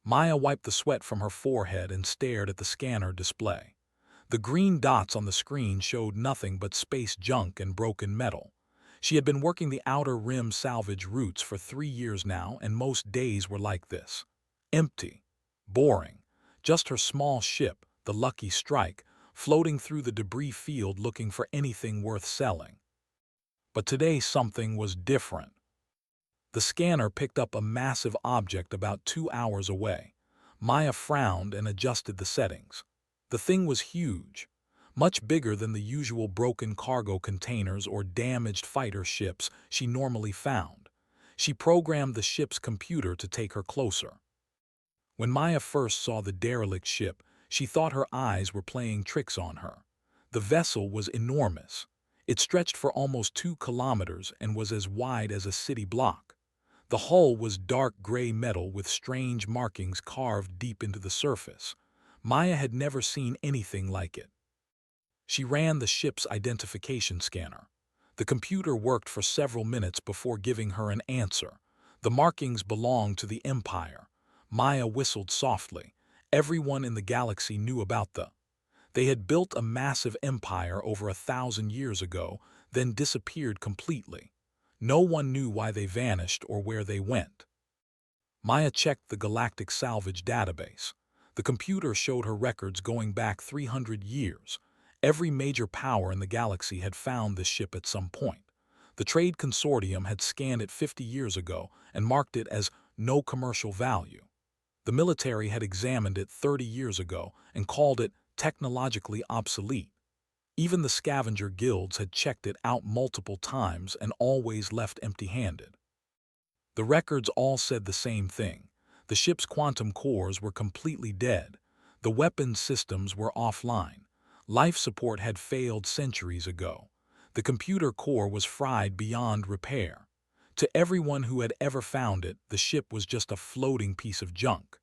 Maya wiped the sweat from her forehead and stared at the scanner display. The green dots on the screen showed nothing but space junk and broken metal. She had been working the outer rim salvage routes for 3 years now, and most days were like this. Empty. Boring. Just her small ship, the Lucky Strike, floating through the debris field looking for anything worth selling. But today something was different. The scanner picked up a massive object about 2 hours away. Maya frowned and adjusted the settings. The thing was huge, much bigger than the usual broken cargo containers or damaged fighter ships she normally found. She programmed the ship's computer to take her closer. When Maya first saw the derelict ship, she thought her eyes were playing tricks on her. The vessel was enormous. It stretched for almost 2 kilometers and was as wide as a city block. The hull was dark gray metal with strange markings carved deep into the surface. Maya had never seen anything like it. She ran the ship's identification scanner. The computer worked for several minutes before giving her an answer. The markings belonged to the Empire. Maya whistled softly. Everyone in the galaxy knew about the. They had built a massive empire over 1,000 years ago, then disappeared completely. No one knew why they vanished or where they went. Maya checked the Galactic Salvage database. The computer showed her records going back 300 years. Every major power in the galaxy had found this ship at some point. The Trade Consortium had scanned it 50 years ago and marked it as no commercial value. The military had examined it 30 years ago and called it technologically obsolete. Even the scavenger guilds had checked it out multiple times and always left empty-handed. The records all said the same thing. The ship's quantum cores were completely dead. The weapons systems were offline. Life support had failed centuries ago. The computer core was fried beyond repair. To everyone who had ever found it, the ship was just a floating piece of junk.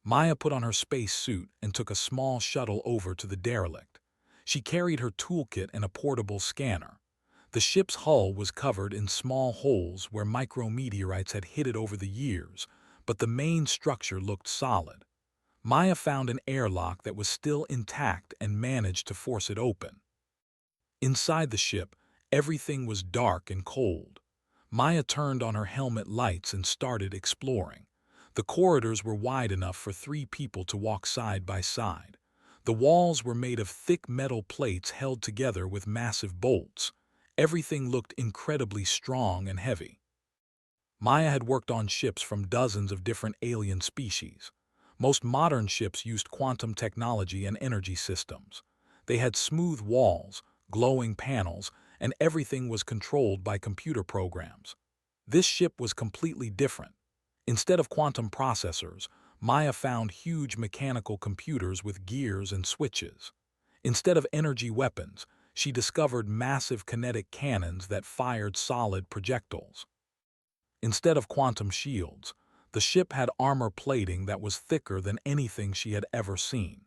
Maya put on her space suit and took a small shuttle over to the derelict. She carried her toolkit and a portable scanner. The ship's hull was covered in small holes where micrometeorites had hit it over the years, but the main structure looked solid. Maya found an airlock that was still intact and managed to force it open. Inside the ship, everything was dark and cold. Maya turned on her helmet lights and started exploring. The corridors were wide enough for 3 people to walk side by side. The walls were made of thick metal plates held together with massive bolts. Everything looked incredibly strong and heavy. Maya had worked on ships from dozens of different alien species. Most modern ships used quantum technology and energy systems. They had smooth walls, glowing panels, and everything was controlled by computer programs. This ship was completely different. Instead of quantum processors, Maya found huge mechanical computers with gears and switches. Instead of energy weapons, she discovered massive kinetic cannons that fired solid projectiles. Instead of quantum shields, the ship had armor plating that was thicker than anything she had ever seen.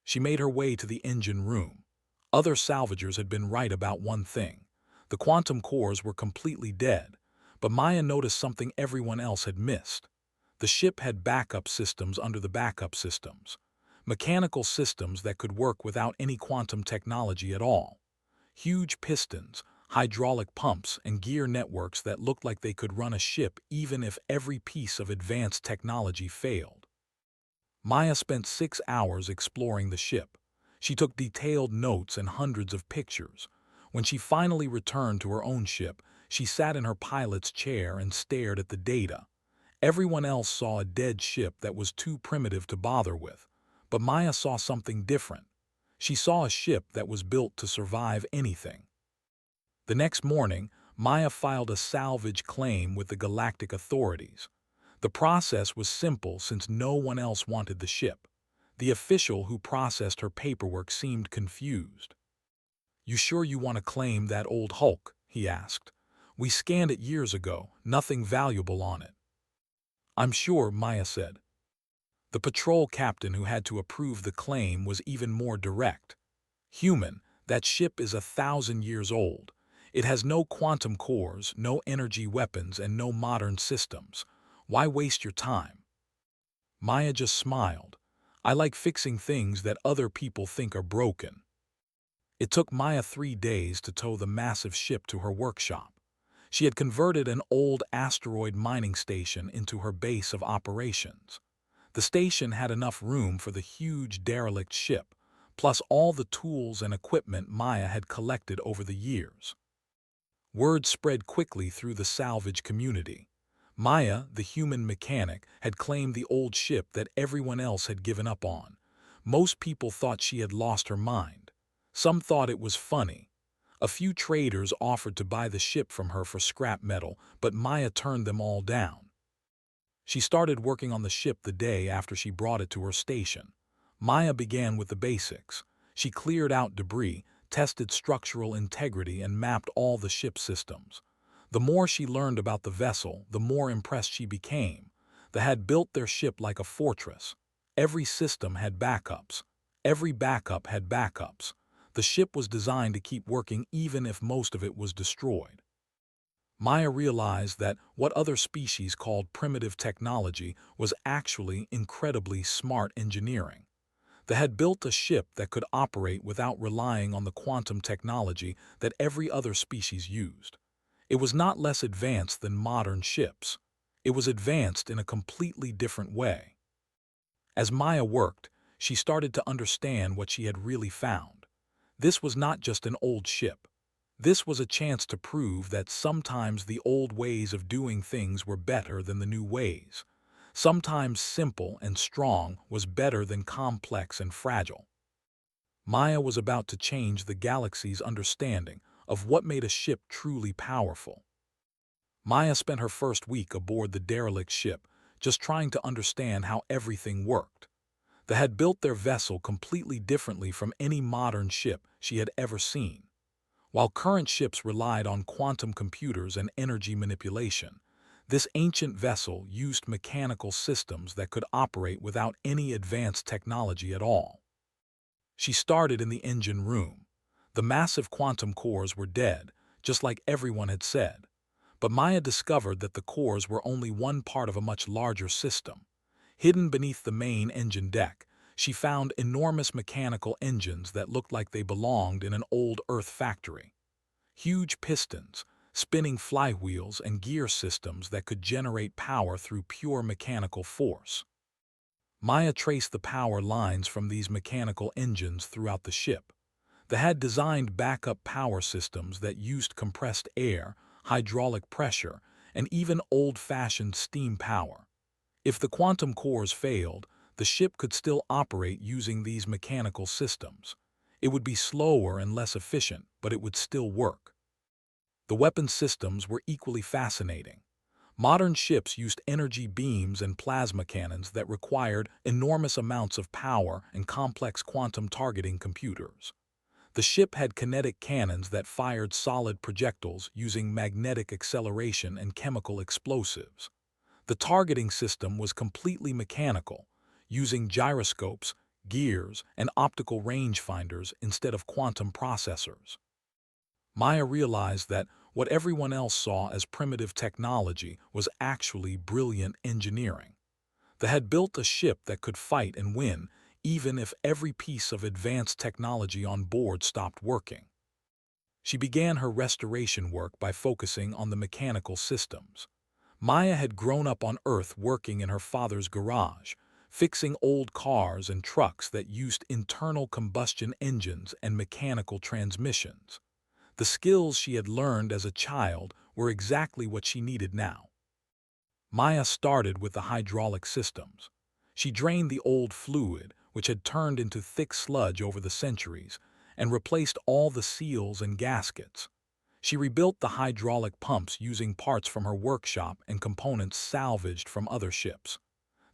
She made her way to the engine room. Other salvagers had been right about one thing. The quantum cores were completely dead, but Maya noticed something everyone else had missed. The ship had backup systems under the backup systems. Mechanical systems that could work without any quantum technology at all. Huge pistons, hydraulic pumps, and gear networks that looked like they could run a ship even if every piece of advanced technology failed. Maya spent 6 hours exploring the ship. She took detailed notes and hundreds of pictures. When she finally returned to her own ship, she sat in her pilot's chair and stared at the data. Everyone else saw a dead ship that was too primitive to bother with, but Maya saw something different. She saw a ship that was built to survive anything. The next morning, Maya filed a salvage claim with the galactic authorities. The process was simple since no one else wanted the ship. The official who processed her paperwork seemed confused. "You sure you want to claim that old hulk?" he asked. "We scanned it years ago, nothing valuable on it." "I'm sure," Maya said. The patrol captain who had to approve the claim was even more direct. "Human, that ship is 1,000 years old. It has no quantum cores, no energy weapons, and no modern systems. Why waste your time?" Maya just smiled. I like fixing things that other people think are broken. It took Maya 3 days to tow the massive ship to her workshop. She had converted an old asteroid mining station into her base of operations. The station had enough room for the huge derelict ship, plus all the tools and equipment Maya had collected over the years. Word spread quickly through the salvage community. Maya, the human mechanic, had claimed the old ship that everyone else had given up on. Most people thought she had lost her mind. Some thought it was funny. A few traders offered to buy the ship from her for scrap metal, but Maya turned them all down. She started working on the ship the day after she brought it to her station. Maya began with the basics. She cleared out debris, tested structural integrity, and mapped all the ship's systems. The more she learned about the vessel, the more impressed she became. They had built their ship like a fortress. Every system had backups. Every backup had backups. The ship was designed to keep working even if most of it was destroyed. Maya realized that what other species called primitive technology was actually incredibly smart engineering. They had built a ship that could operate without relying on the quantum technology that every other species used. It was not less advanced than modern ships. It was advanced in a completely different way. As Maya worked, she started to understand what she had really found. This was not just an old ship. This was a chance to prove that sometimes the old ways of doing things were better than the new ways. Sometimes simple and strong was better than complex and fragile. Maya was about to change the galaxy's understanding of what made a ship truly powerful. Maya spent her first week aboard the derelict ship, just trying to understand how everything worked. They had built their vessel completely differently from any modern ship she had ever seen. While current ships relied on quantum computers and energy manipulation, this ancient vessel used mechanical systems that could operate without any advanced technology at all. She started in the engine room. The massive quantum cores were dead, just like everyone had said. But Maya discovered that the cores were only one part of a much larger system. Hidden beneath the main engine deck, she found enormous mechanical engines that looked like they belonged in an old Earth factory. Huge pistons, spinning flywheels, and gear systems that could generate power through pure mechanical force. Maya traced the power lines from these mechanical engines throughout the ship. They had designed backup power systems that used compressed air, hydraulic pressure, and even old-fashioned steam power. If the quantum cores failed, the ship could still operate using these mechanical systems. It would be slower and less efficient, but it would still work. The weapon systems were equally fascinating. Modern ships used energy beams and plasma cannons that required enormous amounts of power and complex quantum targeting computers. The ship had kinetic cannons that fired solid projectiles using magnetic acceleration and chemical explosives. The targeting system was completely mechanical, using gyroscopes, gears, and optical rangefinders instead of quantum processors. Maya realized that what everyone else saw as primitive technology was actually brilliant engineering. They had built a ship that could fight and win, even if every piece of advanced technology on board stopped working. She began her restoration work by focusing on the mechanical systems. Maya had grown up on Earth working in her father's garage, fixing old cars and trucks that used internal combustion engines and mechanical transmissions. The skills she had learned as a child were exactly what she needed now. Maya started with the hydraulic systems. She drained the old fluid, which had turned into thick sludge over the centuries, and replaced all the seals and gaskets. She rebuilt the hydraulic pumps using parts from her workshop and components salvaged from other ships.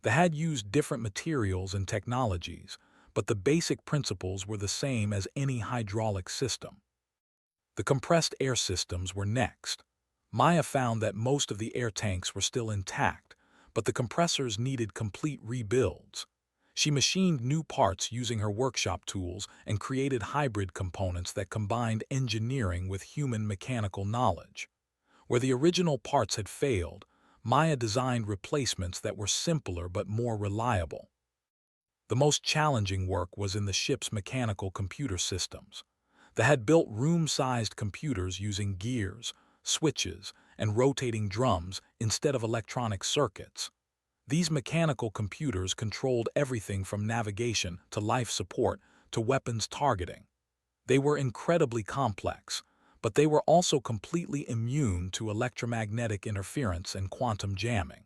They had used different materials and technologies, but the basic principles were the same as any hydraulic system. The compressed air systems were next. Maya found that most of the air tanks were still intact, but the compressors needed complete rebuilds. She machined new parts using her workshop tools and created hybrid components that combined engineering with human mechanical knowledge. Where the original parts had failed, Maya designed replacements that were simpler but more reliable. The most challenging work was in the ship's mechanical computer systems. They had built room-sized computers using gears, switches, and rotating drums instead of electronic circuits. These mechanical computers controlled everything from navigation to life support to weapons targeting. They were incredibly complex, but they were also completely immune to electromagnetic interference and quantum jamming.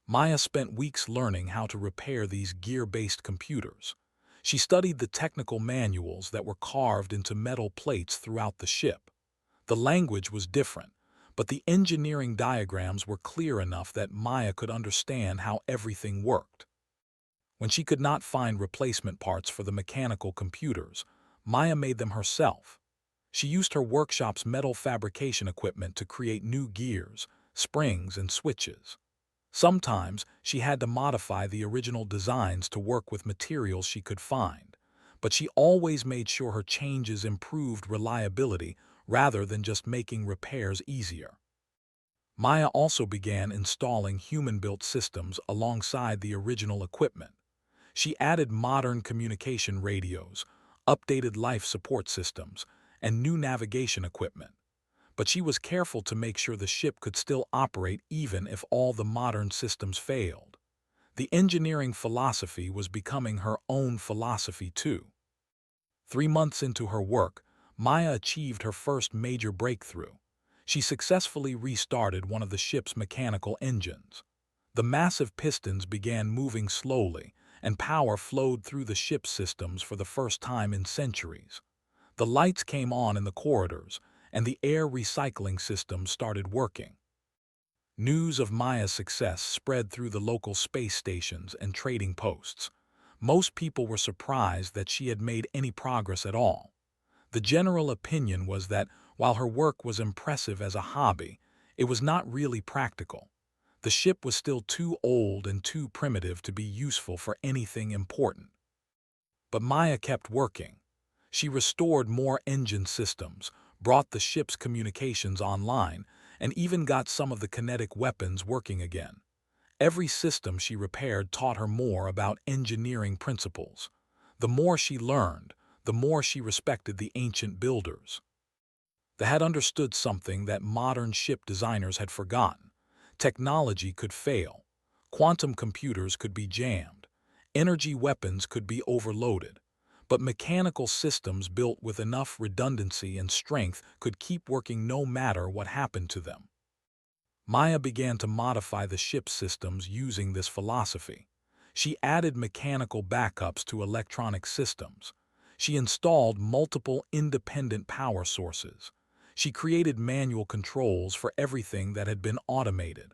Maya spent weeks learning how to repair these gear-based computers. She studied the technical manuals that were carved into metal plates throughout the ship. The language was different, but the engineering diagrams were clear enough that Maya could understand how everything worked. When she could not find replacement parts for the mechanical computers, Maya made them herself. She used her workshop's metal fabrication equipment to create new gears, springs, and switches. Sometimes she had to modify the original designs to work with materials she could find, but she always made sure her changes improved reliability rather than just making repairs easier. Maya also began installing human-built systems alongside the original equipment. She added modern communication radios, updated life support systems, and new navigation equipment. But she was careful to make sure the ship could still operate even if all the modern systems failed. The engineering philosophy was becoming her own philosophy too. 3 months into her work, Maya achieved her first major breakthrough. She successfully restarted one of the ship's mechanical engines. The massive pistons began moving slowly, and power flowed through the ship's systems for the first time in centuries. The lights came on in the corridors, and the air recycling system started working. News of Maya's success spread through the local space stations and trading posts. Most people were surprised that she had made any progress at all. The general opinion was that while her work was impressive as a hobby, it was not really practical. The ship was still too old and too primitive to be useful for anything important. But Maya kept working. She restored more engine systems, brought the ship's communications online, and even got some of the kinetic weapons working again. Every system she repaired taught her more about engineering principles. The more she learned, the more she respected the ancient builders. They had understood something that modern ship designers had forgotten. Technology could fail. Quantum computers could be jammed. Energy weapons could be overloaded. But mechanical systems built with enough redundancy and strength could keep working no matter what happened to them. Maya began to modify the ship's systems using this philosophy. She added mechanical backups to electronic systems. She installed multiple independent power sources. She created manual controls for everything that had been automated.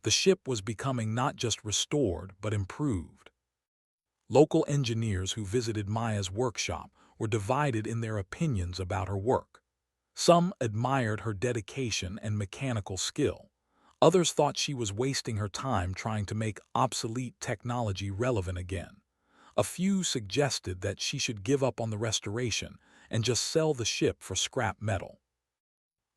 The ship was becoming not just restored but improved. Local engineers who visited Maya's workshop were divided in their opinions about her work. Some admired her dedication and mechanical skill. Others thought she was wasting her time trying to make obsolete technology relevant again. A few suggested that she should give up on the restoration and just sell the ship for scrap metal.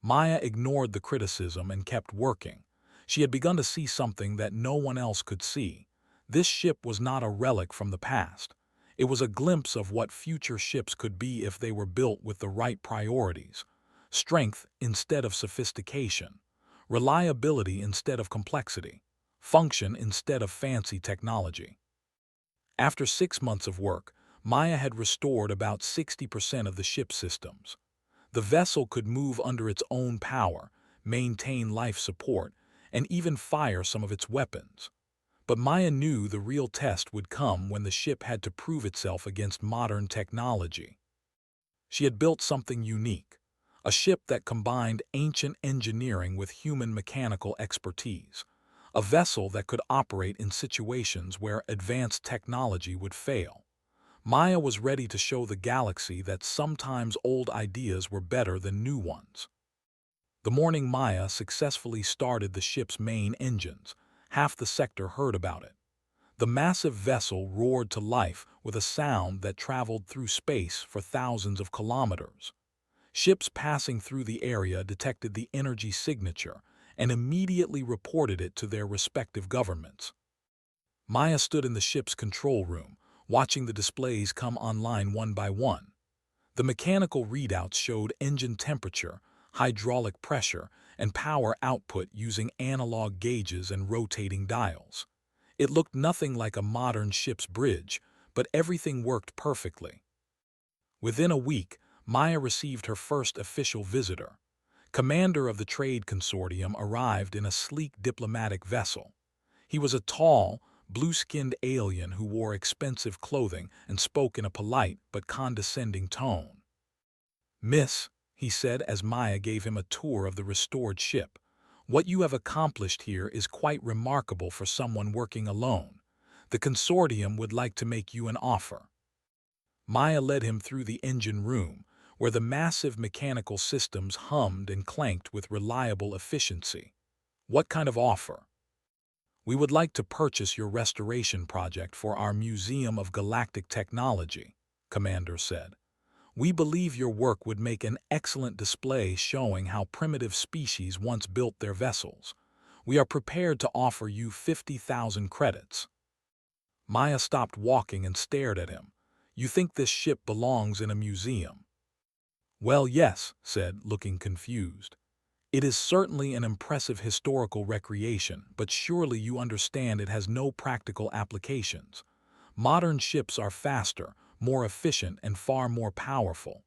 Maya ignored the criticism and kept working. She had begun to see something that no one else could see. This ship was not a relic from the past. It was a glimpse of what future ships could be if they were built with the right priorities. Strength instead of sophistication. Reliability instead of complexity. Function instead of fancy technology. After 6 months of work, Maya had restored about 60% of the ship's systems. The vessel could move under its own power, maintain life support, and even fire some of its weapons. But Maya knew the real test would come when the ship had to prove itself against modern technology. She had built something unique, a ship that combined ancient engineering with human mechanical expertise, a vessel that could operate in situations where advanced technology would fail. Maya was ready to show the galaxy that sometimes old ideas were better than new ones. The morning Maya successfully started the ship's main engines. Half the sector heard about it. The massive vessel roared to life with a sound that traveled through space for thousands of kilometers. Ships passing through the area detected the energy signature, and immediately reported it to their respective governments. Maya stood in the ship's control room, watching the displays come online one by one. The mechanical readouts showed engine temperature, hydraulic pressure, and power output using analog gauges and rotating dials. It looked nothing like a modern ship's bridge, but everything worked perfectly. Within a week, Maya received her first official visitor. Commander of the Trade Consortium arrived in a sleek diplomatic vessel. He was a tall, blue-skinned alien who wore expensive clothing and spoke in a polite but condescending tone. "Miss," he said as Maya gave him a tour of the restored ship, "what you have accomplished here is quite remarkable for someone working alone. The consortium would like to make you an offer." Maya led him through the engine room, where the massive mechanical systems hummed and clanked with reliable efficiency. "What kind of offer?" "We would like to purchase your restoration project for our Museum of Galactic Technology," Commander said. "We believe your work would make an excellent display showing how primitive species once built their vessels. We are prepared to offer you 50,000 credits." Maya stopped walking and stared at him. "You think this ship belongs in a museum?" "Well, yes," said, looking confused. "It is certainly an impressive historical recreation, but surely you understand it has no practical applications. Modern ships are faster, more efficient, and far more powerful."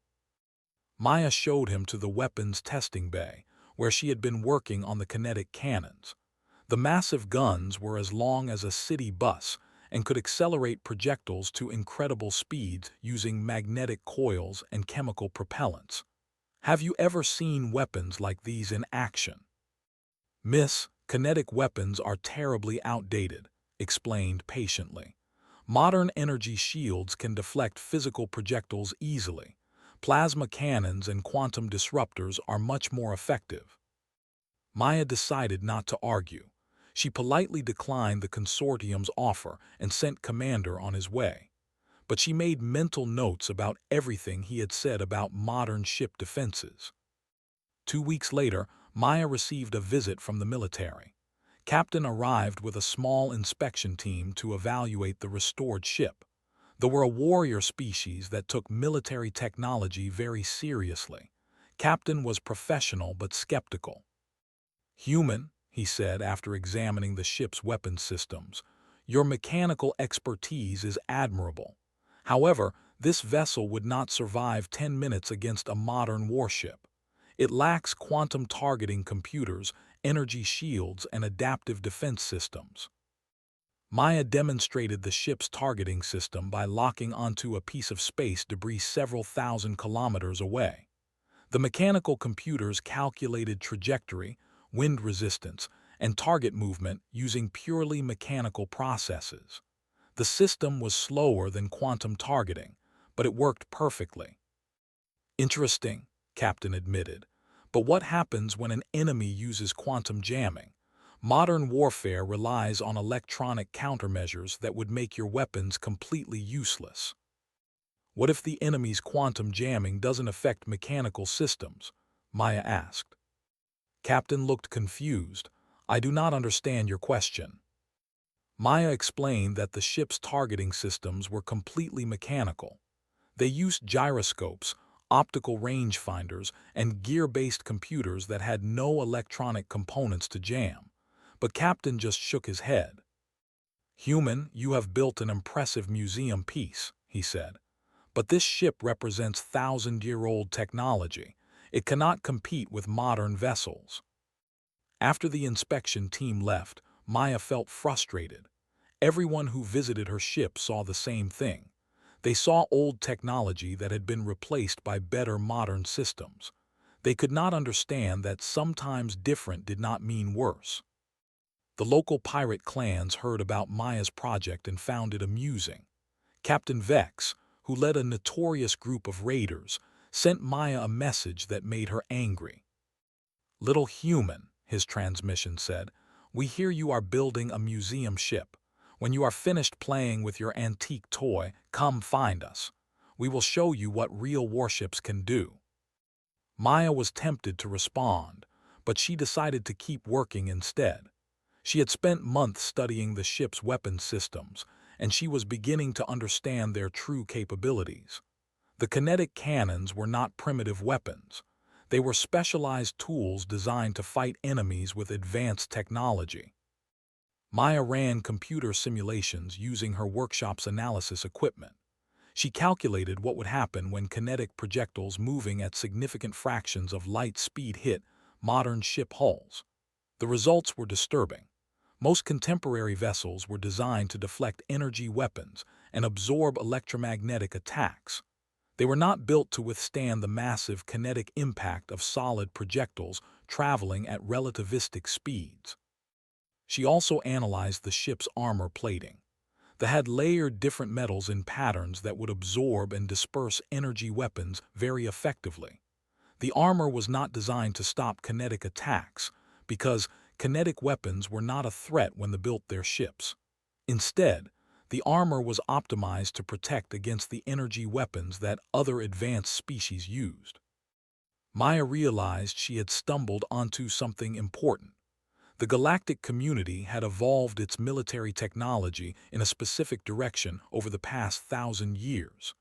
Maya showed him to the weapons testing bay, where she had been working on the kinetic cannons. The massive guns were as long as a city bus and could accelerate projectiles to incredible speeds using magnetic coils and chemical propellants. "Have you ever seen weapons like these in action?" "Miss, kinetic weapons are terribly outdated," explained patiently. "Modern energy shields can deflect physical projectiles easily. Plasma cannons and quantum disruptors are much more effective." Maya decided not to argue. She politely declined the consortium's offer and sent Commander on his way. But she made mental notes about everything he had said about modern ship defenses. 2 weeks later, Maya received a visit from the military. Captain arrived with a small inspection team to evaluate the restored ship. They were a warrior species that took military technology very seriously. Captain was professional but skeptical. "Human," he said after examining the ship's weapon systems, "your mechanical expertise is admirable. However, this vessel would not survive 10 minutes against a modern warship. It lacks quantum targeting computers, energy shields, and adaptive defense systems." Maya demonstrated the ship's targeting system by locking onto a piece of space debris several thousand kilometers away. The mechanical computers calculated trajectory, wind resistance, and target movement using purely mechanical processes. The system was slower than quantum targeting, but it worked perfectly. "Interesting," Captain admitted. "But what happens when an enemy uses quantum jamming? Modern warfare relies on electronic countermeasures that would make your weapons completely useless." "What if the enemy's quantum jamming doesn't affect mechanical systems?" Maya asked. Captain looked confused. "I do not understand your question." Maya explained that the ship's targeting systems were completely mechanical. They used gyroscopes, optical rangefinders, and gear-based computers that had no electronic components to jam. But Captain just shook his head. "Human, you have built an impressive museum piece," he said. "But this ship represents thousand-year-old technology. It cannot compete with modern vessels." After the inspection team left, Maya felt frustrated. Everyone who visited her ship saw the same thing. They saw old technology that had been replaced by better modern systems. They could not understand that sometimes different did not mean worse. The local pirate clans heard about Maya's project and found it amusing. Captain Vex, who led a notorious group of raiders, sent Maya a message that made her angry. "Little human," his transmission said, "we hear you are building a museum ship. When you are finished playing with your antique toy, come find us. We will show you what real warships can do." Maya was tempted to respond, but she decided to keep working instead. She had spent months studying the ship's weapons systems, and she was beginning to understand their true capabilities. The kinetic cannons were not primitive weapons. They were specialized tools designed to fight enemies with advanced technology. Maya ran computer simulations using her workshop's analysis equipment. She calculated what would happen when kinetic projectiles moving at significant fractions of light speed hit modern ship hulls. The results were disturbing. Most contemporary vessels were designed to deflect energy weapons and absorb electromagnetic attacks. They were not built to withstand the massive kinetic impact of solid projectiles traveling at relativistic speeds. She also analyzed the ship's armor plating. They had layered different metals in patterns that would absorb and disperse energy weapons very effectively. The armor was not designed to stop kinetic attacks because kinetic weapons were not a threat when they built their ships. Instead, the armor was optimized to protect against the energy weapons that other advanced species used. Maya realized she had stumbled onto something important. The galactic community had evolved its military technology in a specific direction over the past 1,000 years.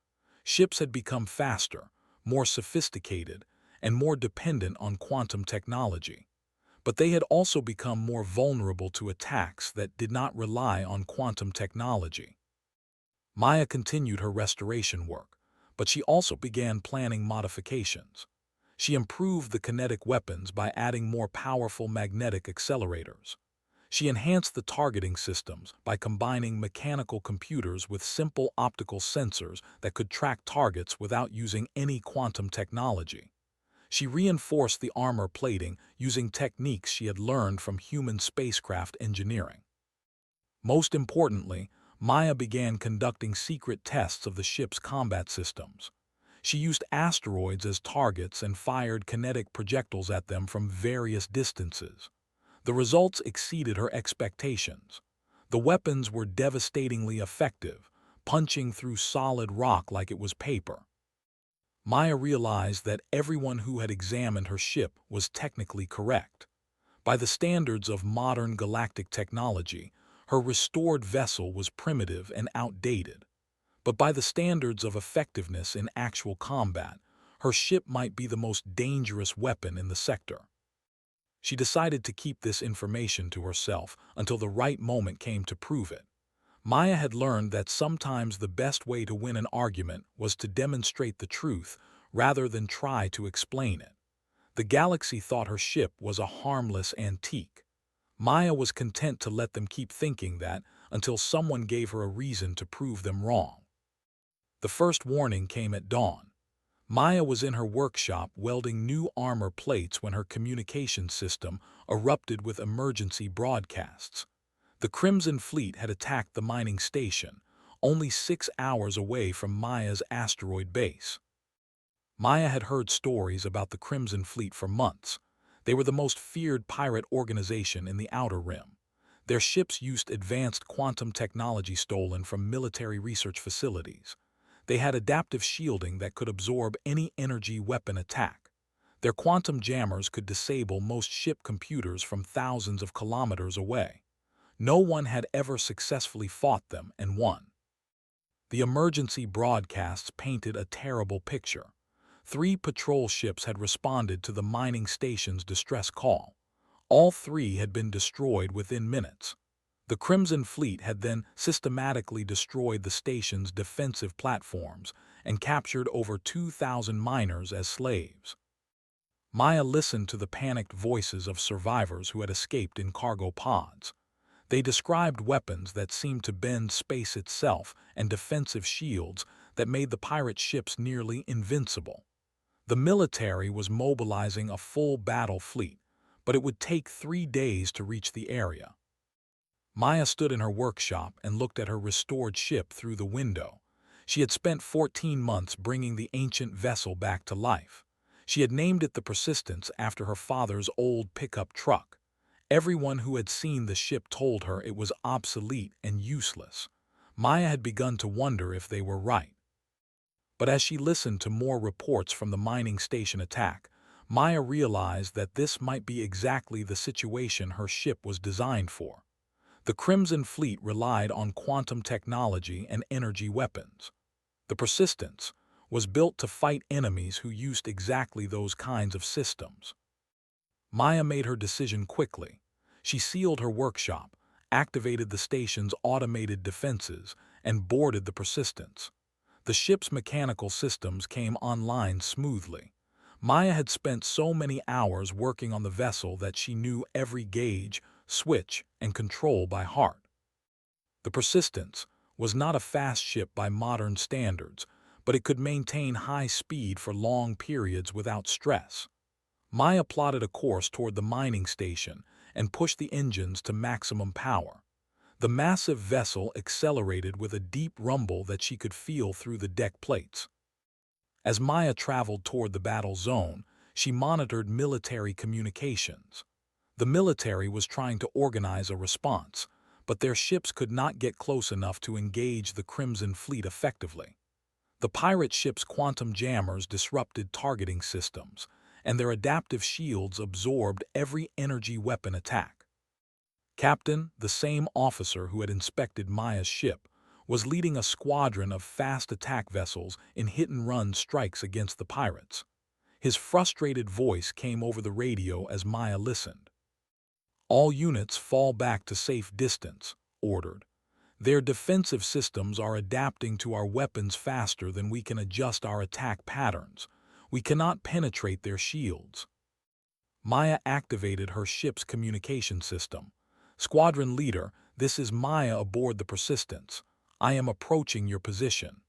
Ships had become faster, more sophisticated, and more dependent on quantum technology. But they had also become more vulnerable to attacks that did not rely on quantum technology. Maya continued her restoration work, but she also began planning modifications. She improved the kinetic weapons by adding more powerful magnetic accelerators. She enhanced the targeting systems by combining mechanical computers with simple optical sensors that could track targets without using any quantum technology. She reinforced the armor plating using techniques she had learned from human spacecraft engineering. Most importantly, Maya began conducting secret tests of the ship's combat systems. She used asteroids as targets and fired kinetic projectiles at them from various distances. The results exceeded her expectations. The weapons were devastatingly effective, punching through solid rock like it was paper. Maya realized that everyone who had examined her ship was technically correct. By the standards of modern galactic technology, her restored vessel was primitive and outdated. But by the standards of effectiveness in actual combat, her ship might be the most dangerous weapon in the sector. She decided to keep this information to herself until the right moment came to prove it. Maya had learned that sometimes the best way to win an argument was to demonstrate the truth rather than try to explain it. The galaxy thought her ship was a harmless antique. Maya was content to let them keep thinking that until someone gave her a reason to prove them wrong. The first warning came at dawn. Maya was in her workshop welding new armor plates when her communication system erupted with emergency broadcasts. The Crimson Fleet had attacked the mining station, only 6 hours away from Maya's asteroid base. Maya had heard stories about the Crimson Fleet for months. They were the most feared pirate organization in the Outer Rim. Their ships used advanced quantum technology stolen from military research facilities. They had adaptive shielding that could absorb any energy weapon attack. Their quantum jammers could disable most ship computers from thousands of kilometers away. No one had ever successfully fought them and won. The emergency broadcasts painted a terrible picture. 3 patrol ships had responded to the mining station's distress call. All 3 had been destroyed within minutes. The Crimson Fleet had then systematically destroyed the station's defensive platforms and captured over 2,000 miners as slaves. Maya listened to the panicked voices of survivors who had escaped in cargo pods. They described weapons that seemed to bend space itself and defensive shields that made the pirate ships nearly invincible. The military was mobilizing a full battle fleet, but it would take 3 days to reach the area. Maya stood in her workshop and looked at her restored ship through the window. She had spent 14 months bringing the ancient vessel back to life. She had named it the Persistence after her father's old pickup truck. Everyone who had seen the ship told her it was obsolete and useless. Maya had begun to wonder if they were right. But as she listened to more reports from the mining station attack, Maya realized that this might be exactly the situation her ship was designed for. The Crimson Fleet relied on quantum technology and energy weapons. The Persistence was built to fight enemies who used exactly those kinds of systems. Maya made her decision quickly. She sealed her workshop, activated the station's automated defenses, and boarded the Persistence. The ship's mechanical systems came online smoothly. Maya had spent so many hours working on the vessel that she knew every gauge, switch, and control by heart. The Persistence was not a fast ship by modern standards, but it could maintain high speed for long periods without stress. Maya plotted a course toward the mining station and pushed the engines to maximum power. The massive vessel accelerated with a deep rumble that she could feel through the deck plates. As Maya traveled toward the battle zone, she monitored military communications. The military was trying to organize a response, but their ships could not get close enough to engage the Crimson Fleet effectively. The pirate ships' quantum jammers disrupted targeting systems, and their adaptive shields absorbed every energy weapon attack. Captain, the same officer who had inspected Maya's ship, was leading a squadron of fast attack vessels in hit-and-run strikes against the pirates. His frustrated voice came over the radio as Maya listened. "All units fall back to safe distance," ordered. "Their defensive systems are adapting to our weapons faster than we can adjust our attack patterns. We cannot penetrate their shields." Maya activated her ship's communication system. "Squadron leader, this is Maya aboard the Persistence. I am approaching your position."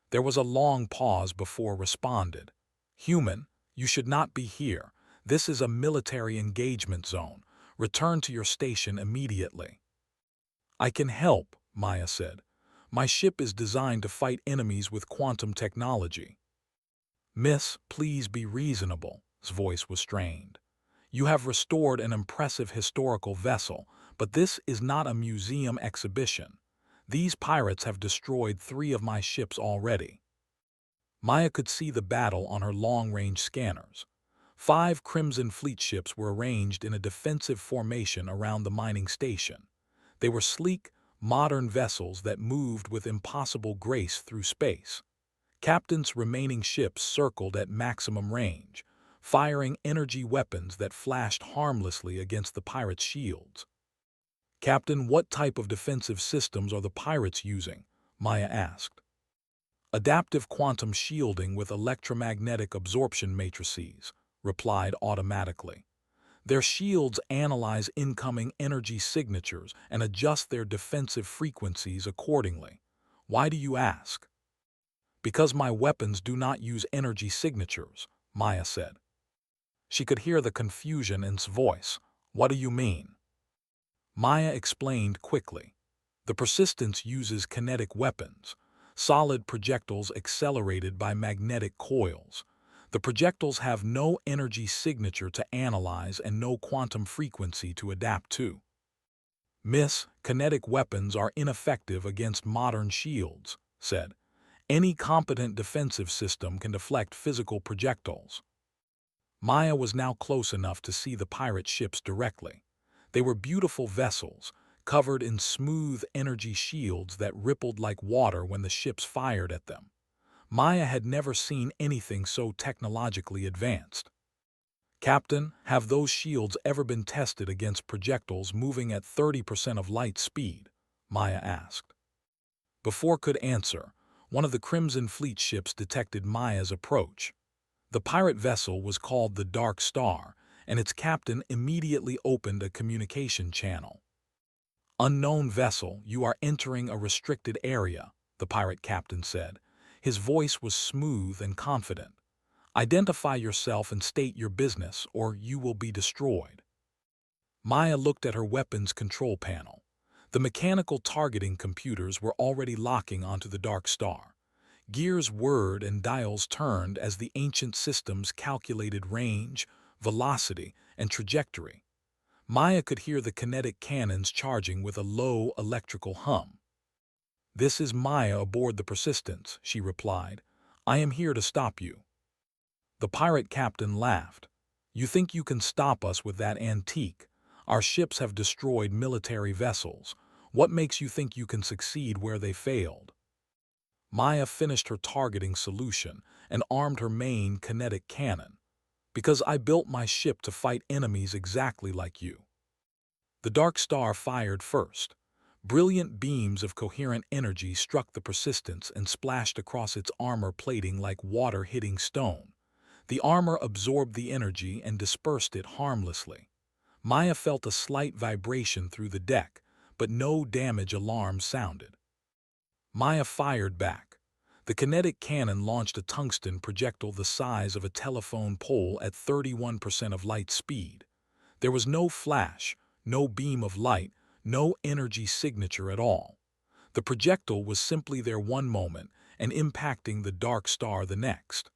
There was a long pause before responded. "Human, you should not be here. This is a military engagement zone. Return to your station immediately." "I can help," Maya said. "My ship is designed to fight enemies with quantum technology." "Miss, please be reasonable." His voice was strained. "You have restored an impressive historical vessel, but this is not a museum exhibition. These pirates have destroyed 3 of my ships already." Maya could see the battle on her long-range scanners. 5 Crimson Fleet ships were arranged in a defensive formation around the mining station. They were sleek, modern vessels that moved with impossible grace through space. Captain's remaining ships circled at maximum range, firing energy weapons that flashed harmlessly against the pirates' shields. "Captain, what type of defensive systems are the pirates using?" Maya asked. "Adaptive quantum shielding with electromagnetic absorption matrices," replied automatically. "Their shields analyze incoming energy signatures and adjust their defensive frequencies accordingly." "Why do you ask?" "Because my weapons do not use energy signatures," Maya said. She could hear the confusion in his voice. "What do you mean?" Maya explained quickly. "The Persistence uses kinetic weapons, solid projectiles accelerated by magnetic coils. The projectiles have no energy signature to analyze and no quantum frequency to adapt to." "Miss, kinetic weapons are ineffective against modern shields," said. "Any competent defensive system can deflect physical projectiles." Maya was now close enough to see the pirate ships directly. They were beautiful vessels, covered in smooth energy shields that rippled like water when the ships fired at them. Maya had never seen anything so technologically advanced. "Captain, have those shields ever been tested against projectiles moving at 30% of light speed?" Maya asked. Before could answer, one of the Crimson Fleet ships detected Maya's approach. The pirate vessel was called the Dark Star, and its captain immediately opened a communication channel. "Unknown vessel, you are entering a restricted area," the pirate captain said. His voice was smooth and confident. "Identify yourself and state your business, or you will be destroyed." Maya looked at her weapons control panel. The mechanical targeting computers were already locking onto the Dark Star. Gears whirred and dials turned as the ancient systems calculated range, velocity, and trajectory. Maya could hear the kinetic cannons charging with a low electrical hum. "This is Maya aboard the Persistence," she replied. "I am here to stop you." The pirate captain laughed. You think you can stop us with that antique? Our ships have destroyed military vessels. What makes you think you can succeed where they failed? Maya finished her targeting solution and armed her main kinetic cannon. Because I built my ship to fight enemies exactly like you. The Dark Star fired first. Brilliant beams of coherent energy struck the Persistence and splashed across its armor plating like water hitting stone. The armor absorbed the energy and dispersed it harmlessly. Maya felt a slight vibration through the deck, but no damage alarm sounded. Maya fired back. The kinetic cannon launched a tungsten projectile the size of a telephone pole at 31% of light speed. There was no flash, no beam of light, no energy signature at all. The projectile was simply there one moment and impacting the Dark Star the next.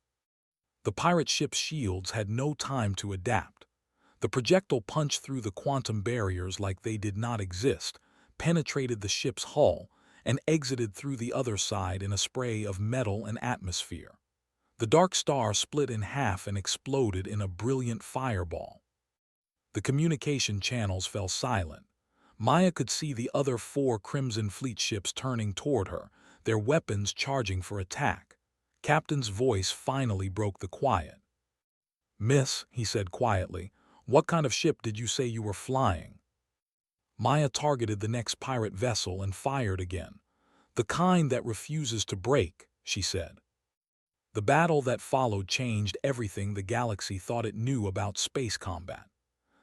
The pirate ship's shields had no time to adapt. The projectile punched through the quantum barriers like they did not exist, penetrated the ship's hull, and exited through the other side in a spray of metal and atmosphere. The Dark Star split in half and exploded in a brilliant fireball. The communication channels fell silent. Maya could see the other 4 Crimson Fleet ships turning toward her, their weapons charging for attack. Captain's voice finally broke the quiet. "Miss," he said quietly, "what kind of ship did you say you were flying?" Maya targeted the next pirate vessel and fired again. "The kind that refuses to break," she said. The battle that followed changed everything the galaxy thought it knew about space combat.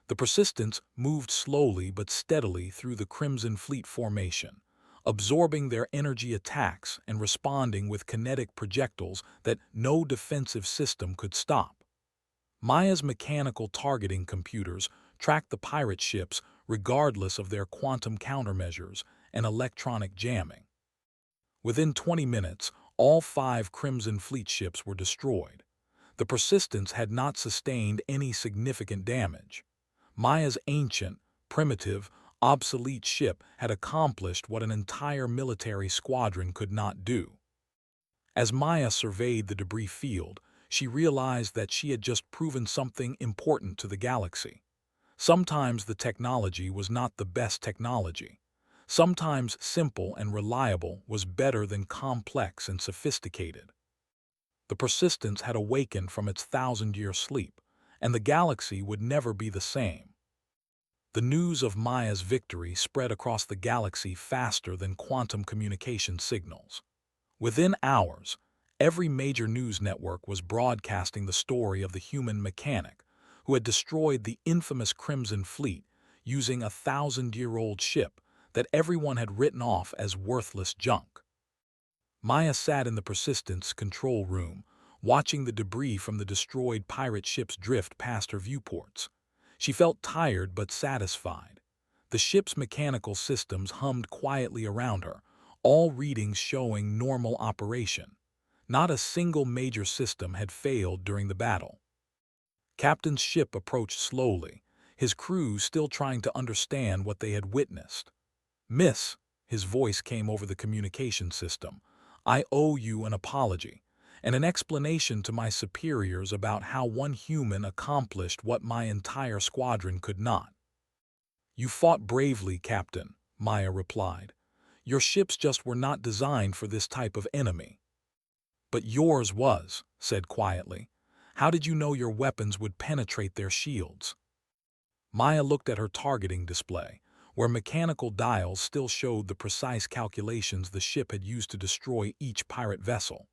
The Persistence moved slowly but steadily through the Crimson Fleet formation, absorbing their energy attacks and responding with kinetic projectiles that no defensive system could stop. Maya's mechanical targeting computers tracked the pirate ships regardless of their quantum countermeasures and electronic jamming. Within 20 minutes, all 5 Crimson Fleet ships were destroyed. The Persistence had not sustained any significant damage. Maya's ancient, primitive, obsolete ship had accomplished what an entire military squadron could not do. As Maya surveyed the debris field, she realized that she had just proven something important to the galaxy. Sometimes the technology was not the best technology. Sometimes simple and reliable was better than complex and sophisticated. The Persistence had awakened from its 1,000-year sleep, and the galaxy would never be the same. The news of Maya's victory spread across the galaxy faster than quantum communication signals. Within hours, every major news network was broadcasting the story of the human mechanic who had destroyed the infamous Crimson Fleet using a 1,000-year-old ship that everyone had written off as worthless junk. Maya sat in the Persistence control room, watching the debris from the destroyed pirate ships drift past her viewports. She felt tired but satisfied. The ship's mechanical systems hummed quietly around her, all readings showing normal operation. Not a single major system had failed during the battle. Captain's ship approached slowly, his crew still trying to understand what they had witnessed. "Miss," his voice came over the communication system, "I owe you an apology, and an explanation to my superiors about how one human accomplished what my entire squadron could not." "You fought bravely, Captain," Maya replied. "Your ships just were not designed for this type of enemy." "But yours was," said quietly. "How did you know your weapons would penetrate their shields?" Maya looked at her targeting display, where mechanical dials still showed the precise calculations the ship had used to destroy each pirate vessel.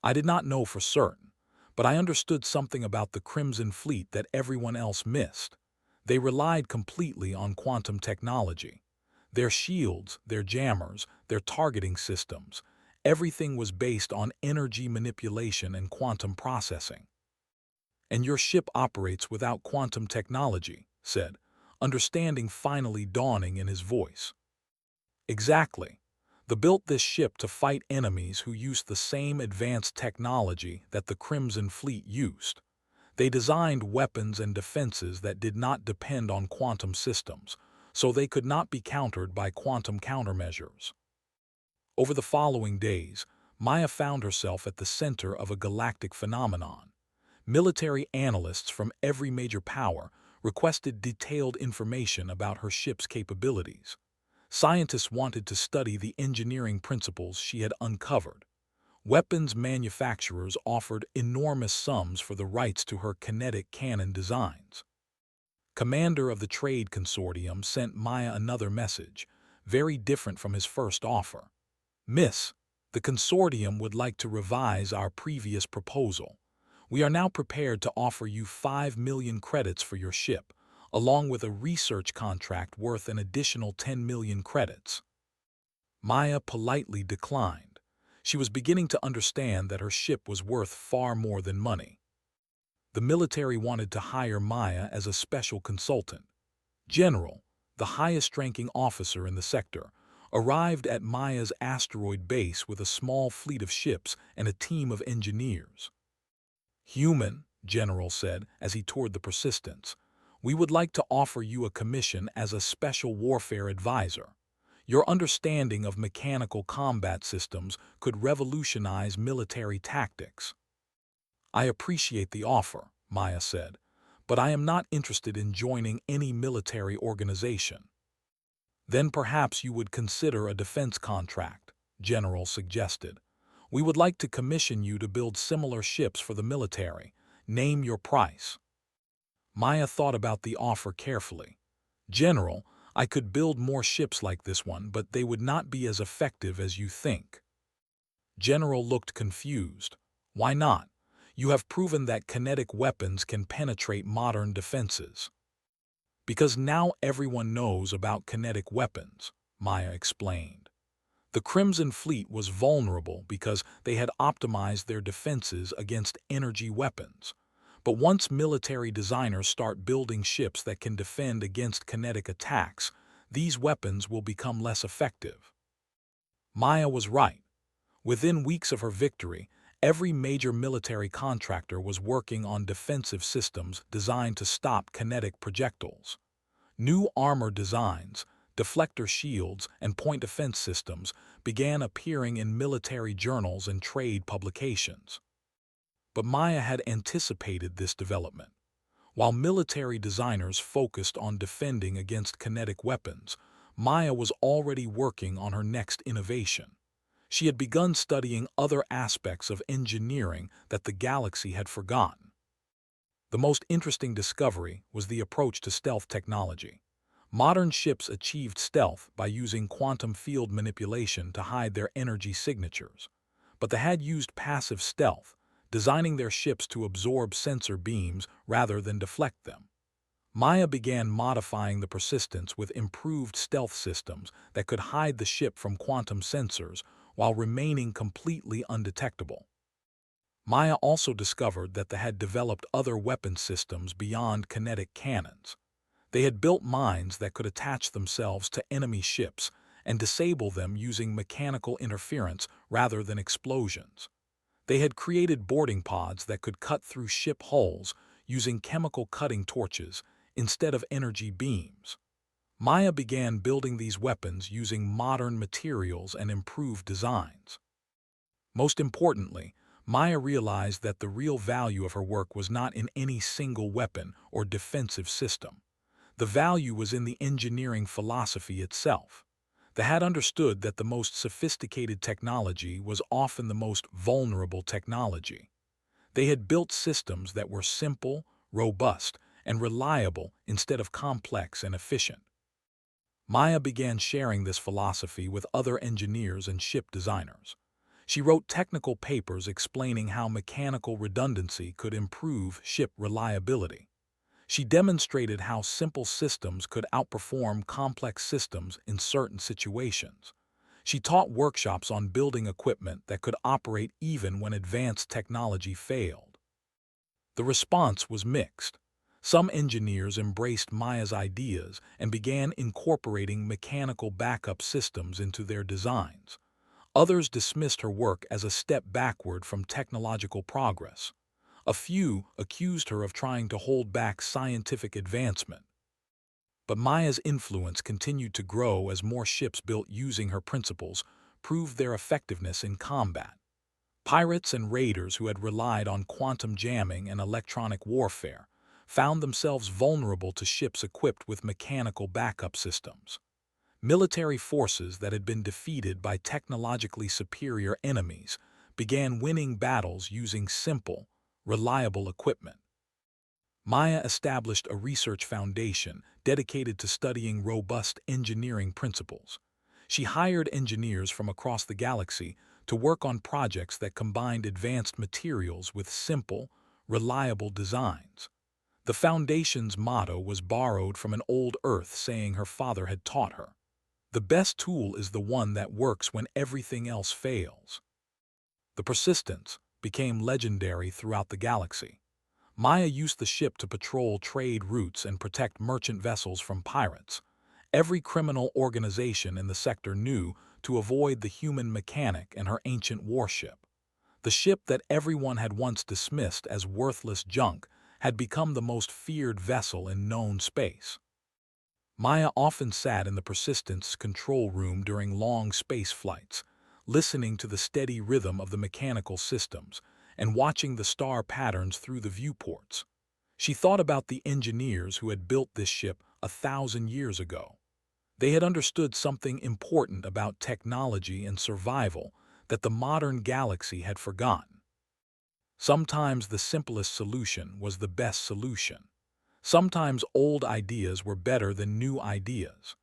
"I did not know for certain, but I understood something about the Crimson Fleet that everyone else missed. They relied completely on quantum technology. Their shields, their jammers, their targeting systems, everything was based on energy manipulation and quantum processing." "And your ship operates without quantum technology," said, understanding finally dawning in his voice. "Exactly. They built this ship to fight enemies who used the same advanced technology that the Crimson Fleet used. They designed weapons and defenses that did not depend on quantum systems, so they could not be countered by quantum countermeasures." Over the following days, Maya found herself at the center of a galactic phenomenon. Military analysts from every major power requested detailed information about her ship's capabilities. Scientists wanted to study the engineering principles she had uncovered. Weapons manufacturers offered enormous sums for the rights to her kinetic cannon designs. Commander of the Trade Consortium sent Maya another message, very different from his first offer. Miss, the consortium would like to revise our previous proposal. We are now prepared to offer you 5 million credits for your ship, along with a research contract worth an additional 10 million credits. Maya politely declined. She was beginning to understand that her ship was worth far more than money. The military wanted to hire Maya as a special consultant. General, the highest-ranking officer in the sector, arrived at Maya's asteroid base with a small fleet of ships and a team of engineers. "Human," General said as he toured the Persistence, "we would like to offer you a commission as a special warfare advisor. Your understanding of mechanical combat systems could revolutionize military tactics." "I appreciate the offer," Maya said, "but I am not interested in joining any military organization." "Then perhaps you would consider a defense contract," General suggested. "We would like to commission you to build similar ships for the military. Name your price." Maya thought about the offer carefully. "General, I could build more ships like this one, but they would not be as effective as you think." General looked confused. "Why not? You have proven that kinetic weapons can penetrate modern defenses." "Because now everyone knows about kinetic weapons," Maya explained. "The Crimson Fleet was vulnerable because they had optimized their defenses against energy weapons. But once military designers start building ships that can defend against kinetic attacks, these weapons will become less effective." Maya was right. Within weeks of her victory, every major military contractor was working on defensive systems designed to stop kinetic projectiles. New armor designs, deflector shields, and point defense systems began appearing in military journals and trade publications. But Maya had anticipated this development. While military designers focused on defending against kinetic weapons, Maya was already working on her next innovation. She had begun studying other aspects of engineering that the galaxy had forgotten. The most interesting discovery was the approach to stealth technology. Modern ships achieved stealth by using quantum field manipulation to hide their energy signatures. But they had used passive stealth, designing their ships to absorb sensor beams rather than deflect them. Maya began modifying the Persistence with improved stealth systems that could hide the ship from quantum sensors while remaining completely undetectable. Maya also discovered that they had developed other weapon systems beyond kinetic cannons. They had built mines that could attach themselves to enemy ships and disable them using mechanical interference rather than explosions. They had created boarding pods that could cut through ship hulls using chemical cutting torches instead of energy beams. Maya began building these weapons using modern materials and improved designs. Most importantly, Maya realized that the real value of her work was not in any single weapon or defensive system. The value was in the engineering philosophy itself. They had understood that the most sophisticated technology was often the most vulnerable technology. They had built systems that were simple, robust, and reliable instead of complex and efficient. Maya began sharing this philosophy with other engineers and ship designers. She wrote technical papers explaining how mechanical redundancy could improve ship reliability. She demonstrated how simple systems could outperform complex systems in certain situations. She taught workshops on building equipment that could operate even when advanced technology failed. The response was mixed. Some engineers embraced Maya's ideas and began incorporating mechanical backup systems into their designs. Others dismissed her work as a step backward from technological progress. A few accused her of trying to hold back scientific advancement. But Maya's influence continued to grow as more ships built using her principles proved their effectiveness in combat. Pirates and raiders who had relied on quantum jamming and electronic warfare found themselves vulnerable to ships equipped with mechanical backup systems. Military forces that had been defeated by technologically superior enemies began winning battles using simple, reliable equipment. Maya established a research foundation dedicated to studying robust engineering principles. She hired engineers from across the galaxy to work on projects that combined advanced materials with simple, reliable designs. The foundation's motto was borrowed from an old Earth saying her father had taught her. The best tool is the one that works when everything else fails. The Persistence became legendary throughout the galaxy. Maya used the ship to patrol trade routes and protect merchant vessels from pirates. Every criminal organization in the sector knew to avoid the human mechanic and her ancient warship. The ship that everyone had once dismissed as worthless junk had become the most feared vessel in known space. Maya often sat in the Persistence control room during long space flights, listening to the steady rhythm of the mechanical systems and watching the star patterns through the viewports. She thought about the engineers who had built this ship 1,000 years ago. They had understood something important about technology and survival that the modern galaxy had forgotten. Sometimes the simplest solution was the best solution. Sometimes old ideas were better than new ideas.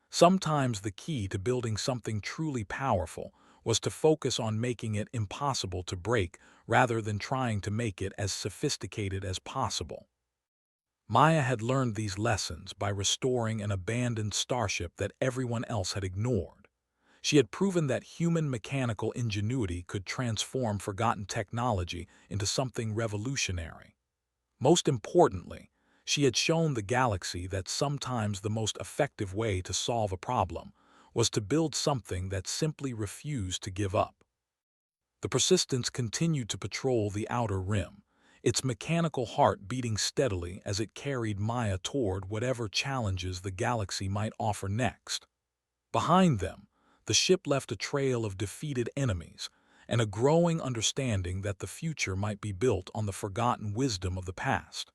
Sometimes the key to building something truly powerful was to focus on making it impossible to break rather than trying to make it as sophisticated as possible. Maya had learned these lessons by restoring an abandoned starship that everyone else had ignored. She had proven that human mechanical ingenuity could transform forgotten technology into something revolutionary. Most importantly, she had shown the galaxy that sometimes the most effective way to solve a problem was to build something that simply refused to give up. The Persistence continued to patrol the outer rim, its mechanical heart beating steadily as it carried Maya toward whatever challenges the galaxy might offer next. Behind them, the ship left a trail of defeated enemies and a growing understanding that the future might be built on the forgotten wisdom of the past.